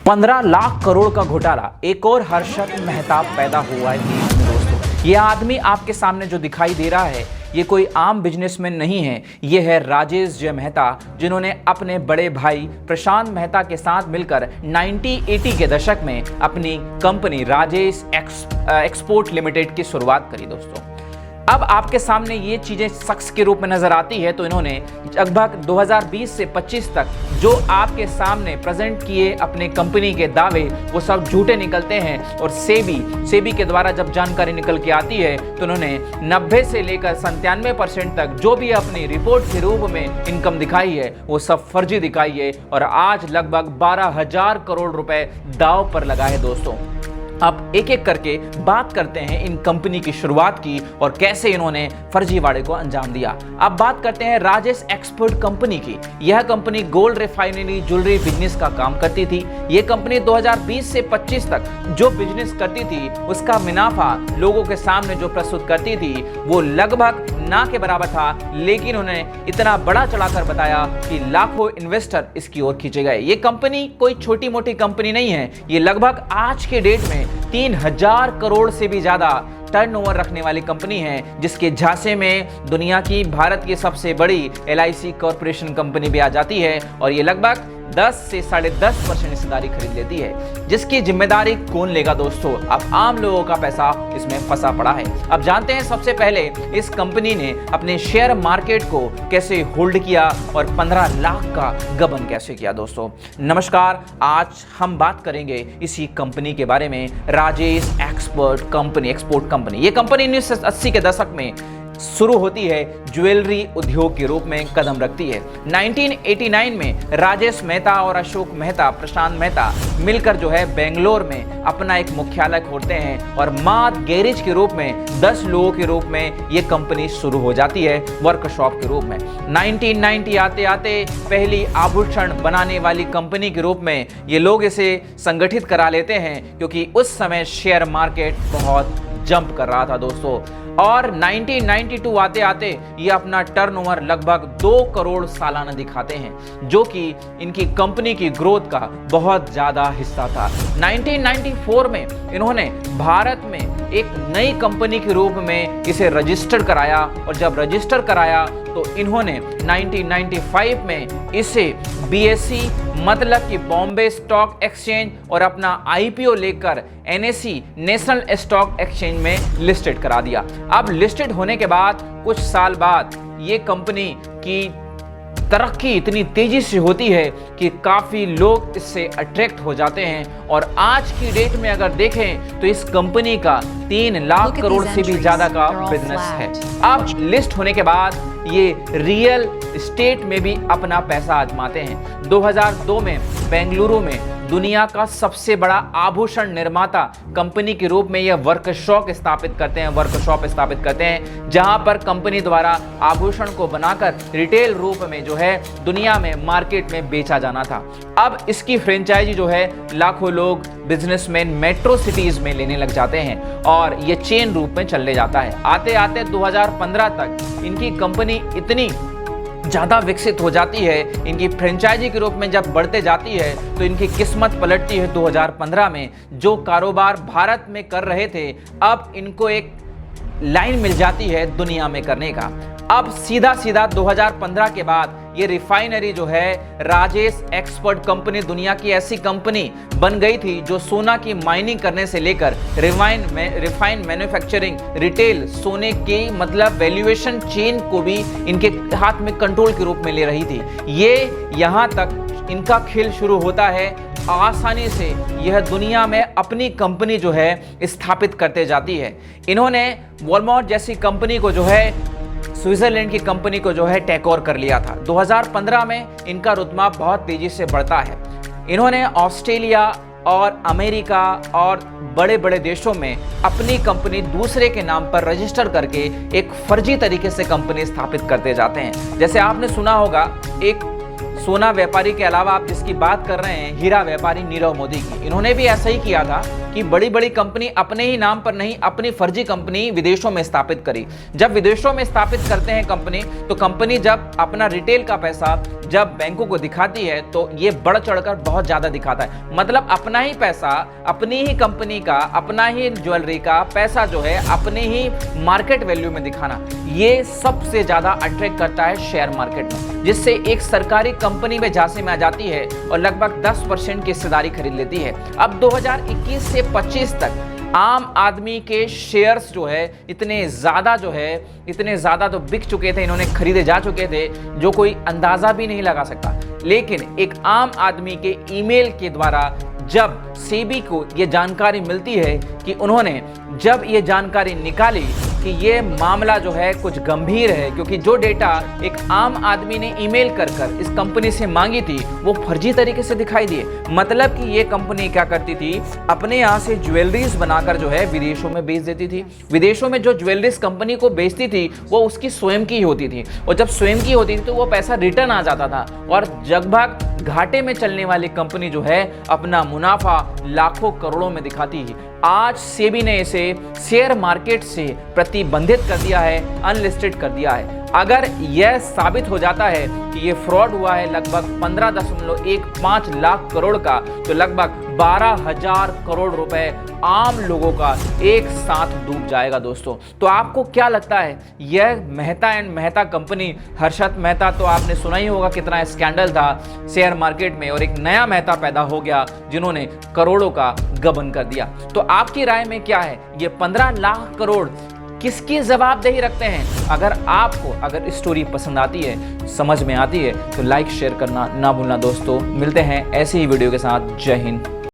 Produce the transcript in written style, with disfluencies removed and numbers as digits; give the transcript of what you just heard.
15 लाख करोड़ का घोटाला, एक और हर्षद मेहता पैदा हुआ है देश में दोस्तों। ये आदमी आपके सामने जो दिखाई दे रहा है ये कोई आम बिजनेसमैन नहीं है, ये है राजेश जय मेहता, जिन्होंने अपने बड़े भाई प्रशांत मेहता के साथ मिलकर 1980 के दशक में अपनी कंपनी राजेश एक्सपोर्ट लिमिटेड की शुरुआत करी दोस्तों। अब आपके सामने ये चीजें शख्स के रूप में नजर आती है तो इन्होंने लगभग 2020 से 25 तक जो आपके सामने प्रेजेंट किए अपने कंपनी के दावे वो सब झूठे निकलते हैं। और सेबी के द्वारा जब जानकारी निकल के आती है तो उन्होंने 90 से लेकर 97% तक जो भी अपनी रिपोर्ट के रूप में इनकम दिखाई है वो सब फर्जी दिखाई है और आज लगभग 12,000 करोड़ रुपए दांव पर लगा है दोस्तों। अब एक एक करके बात करते हैं इन कंपनी की शुरुआत की और कैसे इन्होंने फर्जीवाड़े को अंजाम दिया। अब बात करते हैं राजेश एक्सपोर्ट कंपनी की। यह company gold refinery jewellery business का काम करती थी। यह कंपनी 2020 से 25 तक जो बिजनेस करती थी उसका मुनाफा लोगों के सामने जो प्रस्तुत करती थी वो लगभग ना के बराबर था, लेकिन उन्होंने इतना बड़ा चढ़ाकर बताया कि लाखों इन्वेस्टर इसकी ओर खींचे गए। ये कंपनी कोई छोटी मोटी कंपनी नहीं है, ये लगभग आज के डेट में 3,000 करोड़ से भी ज्यादा टर्नओवर रखने वाली कंपनी है, जिसके झांसे में दुनिया की भारत की सबसे बड़ी LIC कॉर्पोरेशन कंपनी भी आ जाती है और ये लगभग 10 से 10.5% हिस्सेदारी खरीद लेती है। जिसकी जिम्मेदारी कौन लेगा दोस्तों? अब आम लोगों का पैसा इसमें फंसा पड़ा है। अब जानते हैं सबसे पहले इस कंपनी ने अपने शेयर मार्केट को कैसे होल्ड किया और 15 लाख का गबन कैसे किया दोस्तों। नमस्कार, आज हम बात करेंगे इसी कंपनी के बारे में, राजेश एक्सपोर्ट कंपनी। ये कंपनी 1980 के दशक में शुरू होती है, ज्वेलरी उद्योग के रूप में कदम रखती है। 1989 में राजेश मेहता और अशोक मेहता, प्रशांत मेहता मिलकर जो है बेंगलोर में अपना एक मुख्यालय खोलते हैं और माद गैरेज के रूप में 10 लोगों के रूप में ये कंपनी शुरू हो जाती है, वर्कशॉप के रूप में। 1990 आते आते पहली आभूषण बनाने वाली कंपनी के रूप में ये लोग इसे संगठित करा लेते हैं, क्योंकि उस समय शेयर मार्केट बहुत जंप कर रहा था दोस्तों। और 1992 आते आते ये अपना टर्नओवर लगभग 2 करोड़ सालाना दिखाते हैं, जो कि इनकी कंपनी की ग्रोथ का बहुत ज्यादा हिस्सा था। 1994 में इन्होंने भारत में एक नई कंपनी के रूप में इसे रजिस्टर कराया और जब रजिस्टर कराया तो इन्होंने 1995 में इसे BSE मतलब कि बॉम्बे स्टॉक एक्सचेंज और अपना IPO लेकर NSE नेशनल स्टॉक एक्सचेंज में लिस्टेड करा दिया। अब लिस्टेड होने के बाद कुछ साल बाद ये कंपनी की तरक्की इतनी तेजी से होती है कि काफी लोग इससे अट्रैक्ट हो जाते हैं और आज की डेट में अगर देखें तो इस कंपनी का 3 लाख करोड़ से भी ज्यादा का बिजनेस है। अब लिस्ट होने के बाद ये रियल एस्टेट में भी अपना पैसा आजमाते हैं। 2002 में बेंगलुरु में दुनिया का सबसे बड़ा आभूषण निर्माता कंपनी के रूप में यह वर्कशॉप स्थापित करते हैं, जहां पर कंपनी द्वारा आभूषण को बनाकर रिटेल रूप में जो है दुनिया में मार्केट में बेचा जाना था। अब इसकी फ्रेंचाइजी जो है लाखों लोग बिजनेसमैन मेट्रो सिटीज में लेने लग जाते हैं और ये चेन रूप में चलने जाता है। आते आते 2015 तक इनकी कंपनी इतनी ज़्यादा विकसित हो जाती है, इनकी फ्रेंचाइजी के रूप में जब बढ़ते जाती है तो इनकी किस्मत पलटती है 2015 में। जो कारोबार भारत में कर रहे थे अब इनको एक लाइन मिल जाती है दुनिया में करने का। अब सीधा 2015 के बाद ये रिफाइनरी जो है राजेश एक्सपोर्ट कंपनी दुनिया की ऐसी कंपनी बन गई थी जो सोना की माइनिंग करने से लेकर रिफाइन मैन्युफैक्चरिंग, रिटेल, सोने के मतलब वैल्यूएशन चेन को भी इनके हाथ में कंट्रोल के रूप में ले रही थी। ये यहाँ तक इनका खेल शुरू होता है, आसानी से यह दुनिया में अपनी कंपनी जो है स्थापित करते जाती है। इन्होंने वॉलमार्ट जैसी कंपनी को जो है स्विट्जरलैंड की कंपनी को जो है टेक ओवर कर लिया था। 2015 में इनका रुतबा बहुत तेजी से बढ़ता है। इन्होंने ऑस्ट्रेलिया और अमेरिका और बड़े बड़े देशों में अपनी कंपनी दूसरे के नाम पर रजिस्टर करके एक फर्जी तरीके से कंपनी स्थापित करते जाते हैं। जैसे आपने सुना होगा एक सोना व्यापारी के अलावा आप जिसकी बात कर रहे हैं हीरा व्यापारी नीरव मोदी की, इन्होंने भी ऐसा ही किया था कि बड़ी बड़ी कंपनी अपने ही नाम पर नहीं, अपनी फर्जी कंपनी विदेशों में स्थापित करी। जब विदेशों में स्थापित करते हैं कंपनी, तो कंपनी जब अपना रिटेल का पैसा जब बैंकों को दिखाती है तो ये बढ़ चढ़कर बहुत ज्यादा दिखाता है। मतलब अपना ही पैसा, अपनी ही कंपनी का, अपना ही ज्वेलरी का पैसा जो है अपने ही मार्केट वैल्यू में दिखाना, ये सबसे ज्यादा अट्रैक्ट करता है शेयर मार्केट में, जिससे एक सरकारी कंपनी में झांसे में आ जाती है और लगभग 10% की हिस्सेदारी खरीद लेती है। अब 2021 से 25 तक आम आदमी के शेयर्स जो है इतने ज़्यादा तो बिक चुके थे, इन्होंने खरीदे जा चुके थे, जो कोई अंदाज़ा भी नहीं लगा सकता। लेकिन एक आम आदमी के ईमेल के द्वारा जब सेबी को ये जानकारी मिलती है कि उन्होंने जब ये जानकारी निकाली कि ये मामला जो है कुछ गंभीर है, क्योंकि जो डेटा एक आम आदमी ने ईमेल कर इस कंपनी से मांगी थी वो फर्जी तरीके से दिखाई दिए। मतलब कि ये कंपनी क्या करती थी, अपने यहाँ से ज्वेलरीज बनाकर जो है विदेशों में बेच देती थी। विदेशों में जो ज्वेलरीज कंपनी को बेचती थी वो उसकी स्वयं की होती थी, और जब स्वयं की होती थी तो वो पैसा रिटर्न आ जाता था, और लगभग घाटे में चलने वाली कंपनी जो है अपना मुनाफा लाखों करोड़ों में दिखाती है। आज सेबी ने इसे शेयर मार्केट से प्रतिबंधित कर दिया है, अनलिस्टेड कर दिया है। अगर यह साबित हो जाता है कि ये फ्रॉड हुआ है लगभग 15.15 लाख करोड़ का, तो लगभग 12,000 करोड़ रुपए आम लोगों का एक साथ डूब जाएगा दोस्तों। तो आपको क्या लगता है, यह मेहता एंड मेहता कंपनी, हर्षद मेहता तो आपने सुना ही होगा कितना स्कैंडल था शेयर मार्केट में, और एक नया मेहता पैदा हो गया जिन्होंने करोड़ों का गबन कर दिया। तो आपकी राय में क्या है, ये 15 लाख करोड़ किसकी जवाबदेही रखते हैं? अगर स्टोरी पसंद आती है, समझ में आती है, तो लाइक शेयर करना ना भूलना दोस्तों। मिलते हैं ऐसे ही वीडियो के साथ। जय हिंद।